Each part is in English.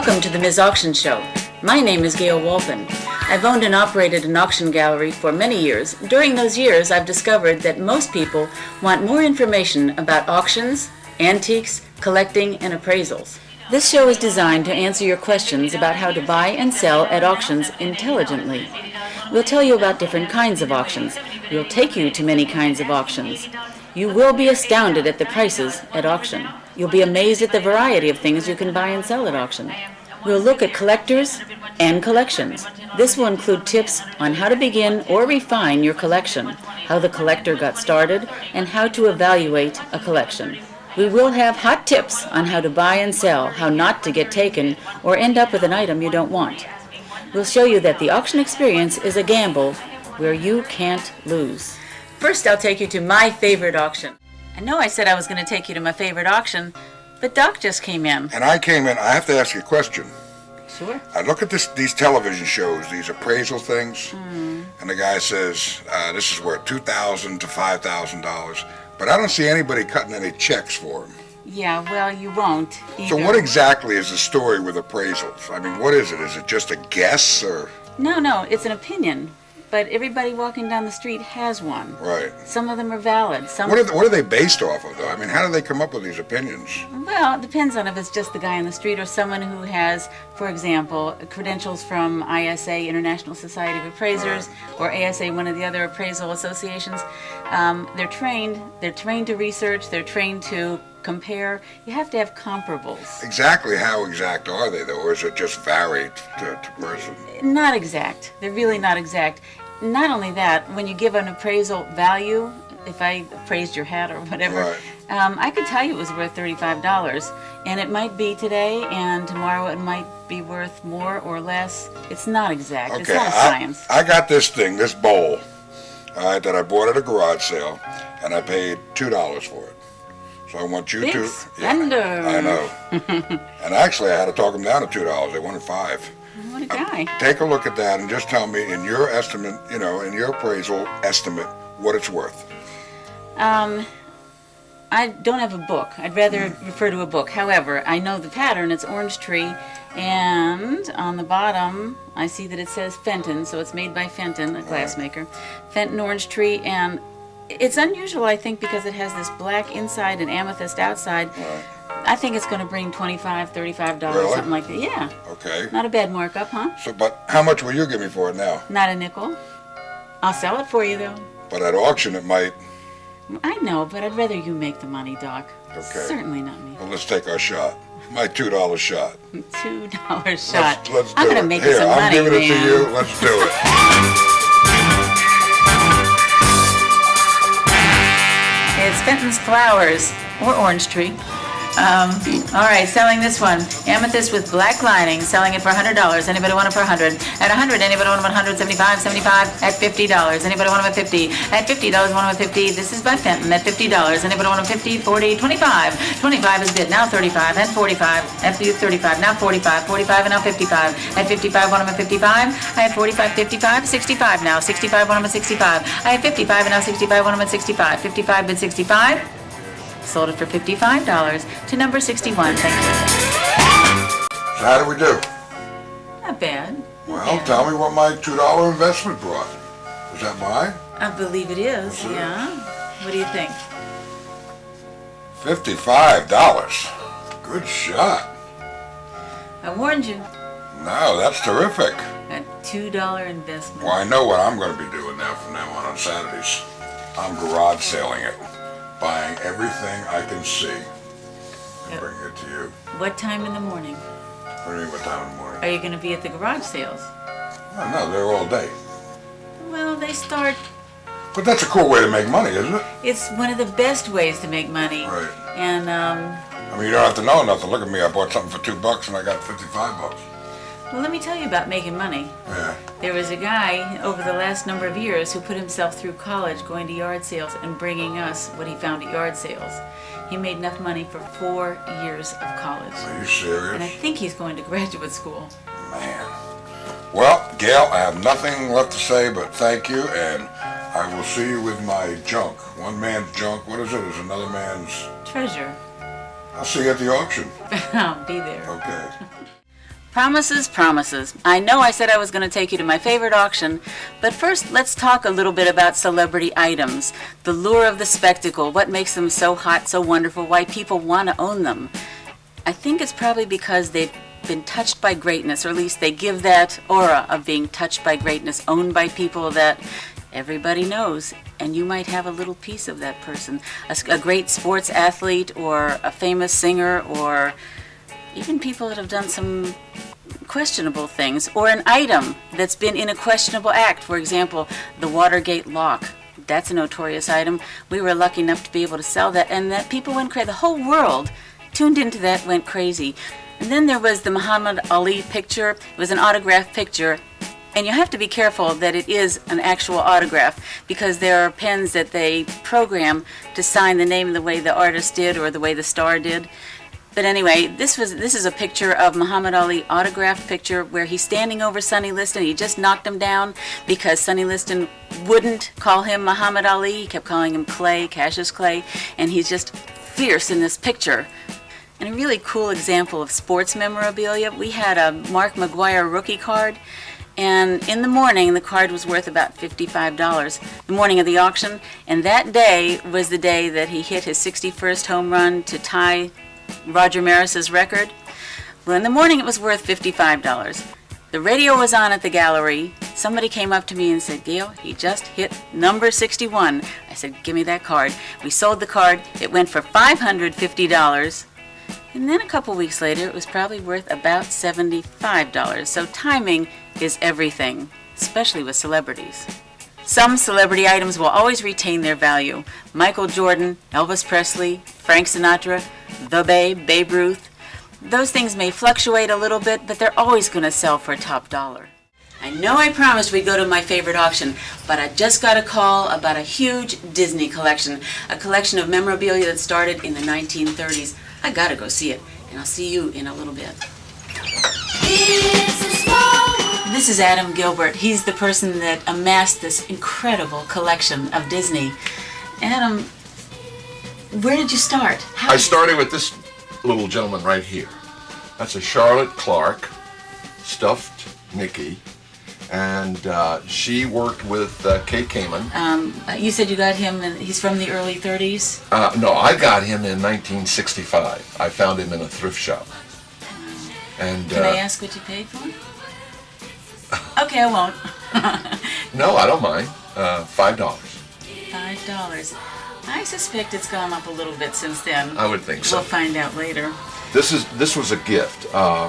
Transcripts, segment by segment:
Welcome to the Ms. Auction Show. My name is Gail Wolpin. I've owned and operated an auction gallery for many years. During those years, I've discovered that most people want more information about auctions, antiques, collecting, and appraisals. This show is designed to answer your questions about how to buy and sell at auctions intelligently. We'll tell you about different kinds of auctions. We'll take you to many kinds of auctions. You will be astounded at the prices at auction. You'll be amazed at the variety of things you can buy and sell at auction. We'll look at collectors and collections. This will include tips on how to begin or refine your collection, how the collector got started, and how to evaluate a collection. We will have hot tips on how to buy and sell, how not to get taken or end up with an item you don't want. We'll show you that the auction experience is a gamble where you can't lose. First, I'll take you to my favorite auction. I know I said I was going to take you to my favorite auction, but Doc just came in. And I came in. I have to ask you a question. Sure. I look at these television shows, these appraisal things, and the guy says, this is worth $2,000 to $5,000, but I don't see anybody cutting any checks for them. Yeah, well, you won't either. So what exactly is the story with appraisals? I mean, what is it? Is it just a guess, or? No, it's an opinion. But everybody walking down the street has one. Right. Some of them are valid. What are they based off of, though? I mean, how do they come up with these opinions? Well, it depends on if it's just the guy on the street or someone who has, for example, credentials from ISA, International Society of Appraisers, or ASA, one of the other appraisal associations. They're trained to research, they're trained to compare. You have to have comparables. Exactly how exact are they, though, or is it just varied to person? Not exact. They're really not exact. Not only that, when you give an appraisal value, if I appraised your hat or whatever, I could tell you it was worth $35, and it might be today, and tomorrow it might be worth more or less. It's not exact. Okay, it's not science. I got this thing, this bowl, that I bought at a garage sale, and I paid $2 for it. So I want you to. Spender. I know. And actually, I had to talk them down to $2. They wanted $5. What a guy. Take a look at that and just tell me, in your estimate, in your appraisal estimate, what it's worth. I don't have a book. I'd rather refer to a book. However, I know the pattern. It's orange tree, and on the bottom, I see that it says Fenton, so it's made by Fenton, a glassmaker. Fenton orange tree, and it's unusual, I think, because it has this black inside and amethyst outside. I think it's going to bring $25, $35, really? Something like that. Yeah. Okay. Not a bad markup, huh? So, but how much will you give me for it now? Not a nickel. I'll sell it for you, though. But at auction, it might. I know, but I'd rather you make the money, Doc. Okay. Certainly not me. Well, let's take our shot. My $2 shot. $2 shot. Let's I'm do going it. to make Here, you some money, I'm giving it to you. Let's do it. It's Fenton's Flowers, or Orange Tree. All right, selling this one. Amethyst with black lining, selling it for $100. Anybody want it for $100? At $100, anybody want it for $100? 75, 75, at $50. Anybody want it at $50? At $50, want it at $50. This is by Fenton, at $50. Anybody want it 50, 40, 25? 25 is bid, now 35, and 45, at 35, now 45, 45, and now 55. At 55, want them at 55? I have 45, 55, 65 now. 65, want them at 65. I have 55, and now 65, want them at 65. 55, bid 65. Sold it for $55 to number 61. Thank you. So how do we do? Not bad. Well, tell me what my $2 investment brought. Is that mine? I believe it is, yeah. What do you think? $55. Good shot. I warned you. No, that's terrific. A $2 investment. Well, I know what I'm going to be doing now from now on Saturdays. I'm garage sailing it. Buying everything I can see and bringing it to you. What time in the morning? What do you mean, what time in the morning? Are you going to be at the garage sales? Oh, no, they're all day. Well, they start... But that's a cool way to make money, isn't it? It's one of the best ways to make money. Right. And, I mean, you don't have to know nothing. Look at me, I bought something for $2 and I got $55. well, let me tell you about making money. Yeah. There was a guy over the last number of years who put himself through college going to yard sales and bringing us what he found at yard sales. He made enough money for 4 years of college. Are you serious? And I think he's going to graduate school. Man. Well, Gail, I have nothing left to say but thank you, and I will see you with my junk. One man's junk, what is it? Is another man's... Treasure. I'll see you at the auction. I'll be there. Okay. Promises, promises. I know I said I was going to take you to my favorite auction, but first let's talk a little bit about celebrity items. The lure of the spectacle, what makes them so hot, so wonderful, why people want to own them. I think it's probably because they've been touched by greatness, or at least they give that aura of being touched by greatness, owned by people that everybody knows, and you might have a little piece of that person. A great sports athlete, or a famous singer, or even people that have done some questionable things, or an item that's been in a questionable act. For example, the Watergate lock. That's a notorious item. We were lucky enough to be able to sell that, and that people went crazy. The whole world tuned into that, went crazy. And then there was the Muhammad Ali picture. It was an autographed picture, and you have to be careful that it is an actual autograph, because there are pens that they program to sign the name the way the artist did or the way the star did. But anyway, this is a picture of Muhammad Ali, autographed picture, where he's standing over Sonny Liston. He just knocked him down because Sonny Liston wouldn't call him Muhammad Ali. He kept calling him Clay, Cassius Clay, and he's just fierce in this picture. And a really cool example of sports memorabilia, we had a Mark McGuire rookie card, and in the morning the card was worth about $55, the morning of the auction, and that day was the day that he hit his 61st home run to tie Roger Maris's record. Well, in the morning it was worth $55. The radio was on at the gallery. Somebody came up to me and said, "Gail, he just hit number 61. I said, "Give me that card." We sold the card. It went for $550. And then a couple weeks later, it was probably worth about $75. So timing is everything, especially with celebrities. Some celebrity items will always retain their value. Michael Jordan, Elvis Presley, Frank Sinatra, the Babe Ruth. Those things may fluctuate a little bit, but they're always going to sell for top dollar. I know I promised we'd go to my favorite auction, but I just got a call about a huge Disney collection, a collection of memorabilia that started in the 1930s. I gotta go see it, and I'll see you in a little bit. This is Adam Gilbert. He's the person that amassed this incredible collection of Disney. Adam, where did you start? I started with this little gentleman right here. That's a Charlotte Clarke stuffed Mickey, and she worked with Kate Kamen. You said you got him, and he's from the early 30s? No, I got him in 1965. I found him in a thrift shop. And can I ask what you paid for him? Okay, I won't. No, I don't mind. $5. $5. I suspect it's gone up a little bit since then. I would think so. We'll find out later. This was a gift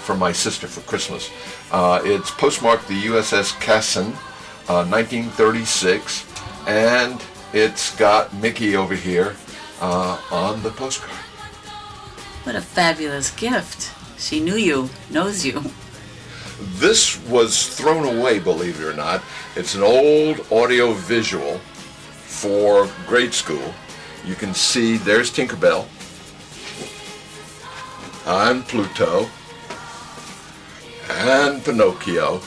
from my sister for Christmas. It's postmarked the USS Cassin, 1936, and it's got Mickey over here on the postcard. What a fabulous gift. She knew you, knows you. This was thrown away, believe it or not. It's an old audio visual for grade school. You can see there's Tinkerbell. And Pluto. And Pinocchio.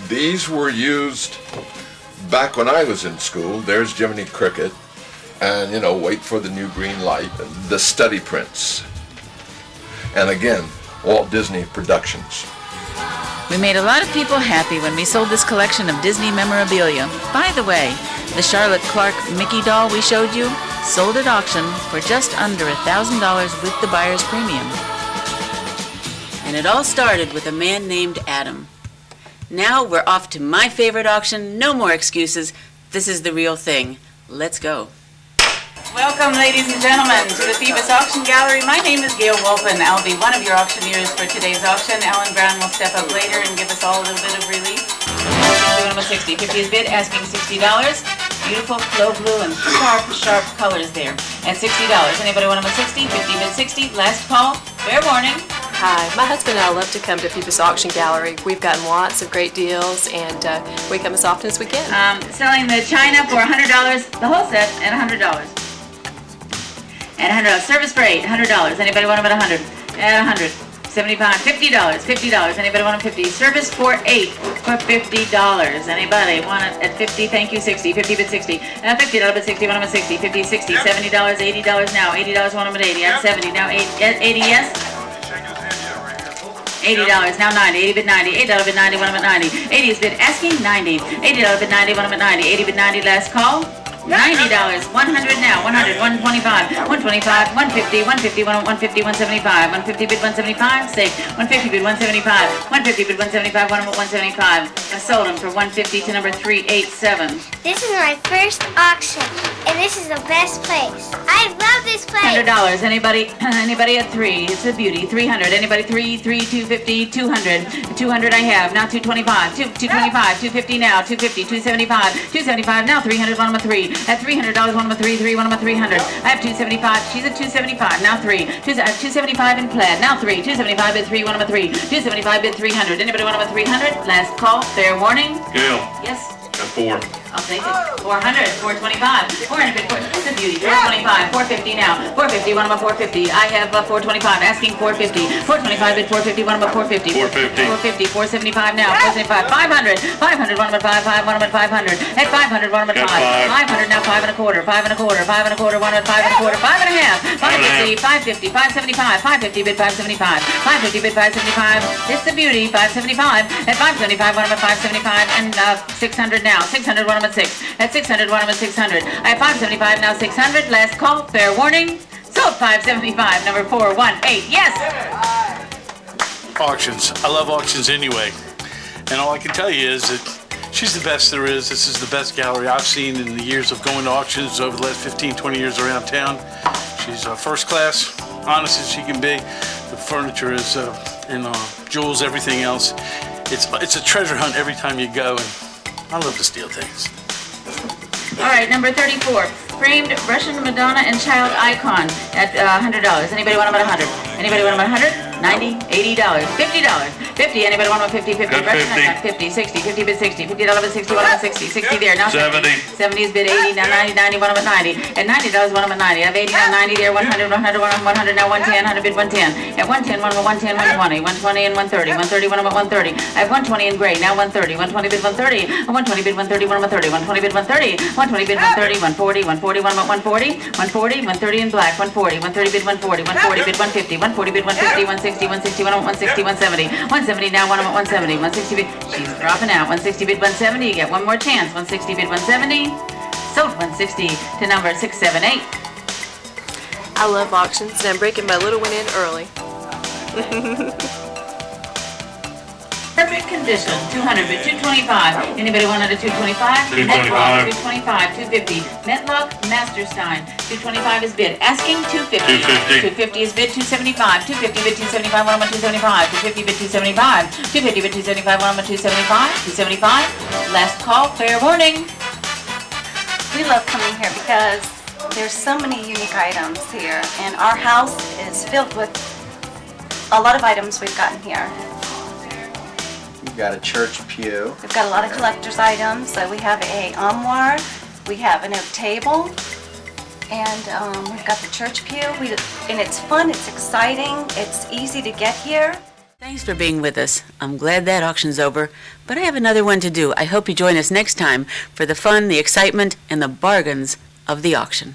These were used back when I was in school. There's Jiminy Cricket. And, you know, Wait for the New Green Light. And the Study Prince. And again, Walt Disney Productions. We made a lot of people happy when we sold this collection of Disney memorabilia. By the way, the Charlotte Clarke Mickey doll we showed you sold at auction for just under $1,000 with the buyer's premium. And it all started with a man named Adam. Now we're off to my favorite auction. No more excuses. This is the real thing. Let's go. Welcome, ladies and gentlemen, to the PHOEBUS Auction Gallery. My name is Gail Wolpin. I'll be one of your auctioneers for today's auction. Alan Brown will step up later and give us all a little bit of relief. Doing them a 60. 50 is bid, asking $60. Beautiful flow blue and sharp colors there. At $60. Anybody want them at 60? 50 bid 60. Last call. Fair warning. Hi, my husband and I love to come to PHOEBUS Auction Gallery. We've gotten lots of great deals, and we come as often as we can. Selling the china for $100, the whole set at $100. At $100. Service for $8, $100. Anybody want them at $100? At $100. $75, $50. Anybody want them 50? Service for $8 for $50. Anybody want it at 50? Thank you. 60. 50 bid 60. $50 bid 60. Want them at 60. 50, 60. Yep. $70, $80 now. $80 want them at 80. At 70 now. 80 yes. $80, now 90, 80 bid 90, $8 bid 90, 1 of it 90, 80 is bid asking, 90, $80 bid 90, 1 of it 90, 80 bid 90, last call. $90, 100 now, 100, 125, 125, 150, 150, 150, 175, 150 bid 175, stake, 150 bid 175, 150 bid 175, 175. I sold them for 150 to number 387. This is my first auction, and this is the best place. I love this place. $100. Anybody at 3? It's a beauty. 300. Anybody 3? 250, 200. 200 I have. Now 225. 225. 250 now. 250. 275. 275 now. 300. One of my 3. At $300. One of my 3. 3. One of my 300. I have 275. She's at 275. Now 3. 275 in plaid. Now 3. 275 bid 3. One of my 3. 275 bid 300. Anybody one of my 300? Last call. Fair warning. Gail, Yes. at 4. I'll take it. 400, 425, 400, it's a beauty. 425, 450 now. 450, one of my 450. I have 425, asking 450. 425 bid 450, one of my 450. 450. 450, 475 now. 475, 500, 500, one of my 55, one of my 500. At 500, one of my 5. 500 now, 5 and a quarter, 5 and a quarter, 5 and a quarter, one of 5 and a quarter, 5 and a half. 550, 550, 575, 550 bid 575. 550 bid 575. It's the beauty, 575. At 575, one of my 575, and 600 now. 600, one of my 6. At 600, one of my 600. I have 575 now, 600. Last call, fair warning. Sold 575, number 418. Yes. Auctions. I love auctions anyway. And all I can tell you is that she's the best there is. This is the best gallery I've seen in the years of going to auctions over the last 15, 20 years around town. She's first class, honest as she can be. The furniture is, jewels, everything else. It's a treasure hunt every time you go, and I love to steal things. All right, number 34. Framed Russian Madonna and Child Icon at $100. Anybody want them at 100? Anybody want them at 100? $90, $80, $50, $50. Anybody want them at 50? 50. Got Russian 50. Icon, 50, 60, 50 bid 60, $50 bid 60, one of them 60, 60 there. Now 70. 70 is bid 80, now 90, 90, one of them at 90. At $90, one of them at 90. I have 80 now, 90 there, 100, 100, 100 now, 110, 100 bid 110. At 110, one of them 110, 120, 120 and 130, 130, one of them at 130. I have 120 in gray, now 130, 120 bid 130, 120 bid 130, one of them at 30, 120 bid 130, 120 bid 130, 140, 140, one of them at 140, 140, 130 in black, 140, 130 bid 140, 140 bid 150, 140 bid 150, 160, 160, one of them 160, 170, 170 now, one of them at 170, 160 bid, she's dropping out, 160 bid 170, you get one more chance, 160 bid 170, sold 160 to number 678. I love auctions, and I'm breaking my little one in early. Perfect condition, 200 bid 225. Anybody want it at 225? 225. 250. Metlock, Masterstein. 225 is bid. Asking 250. 250. 250 is bid 275. 250 bid 275. One of them 275. 250 bid 275. 250 bid 275. One of them 275. 275. Last call. Fair warning. We love coming here because there's so many unique items here, and our house is filled with a lot of items we've gotten here. We've got a church pew. We've got a lot of collector's items. So we have a armoire, we have an oak table, and we've got the church pew. And it's fun, it's exciting, it's easy to get here. Thanks for being with us. I'm glad that auction's over, but I have another one to do. I hope you join us next time for the fun, the excitement, and the bargains of the auction.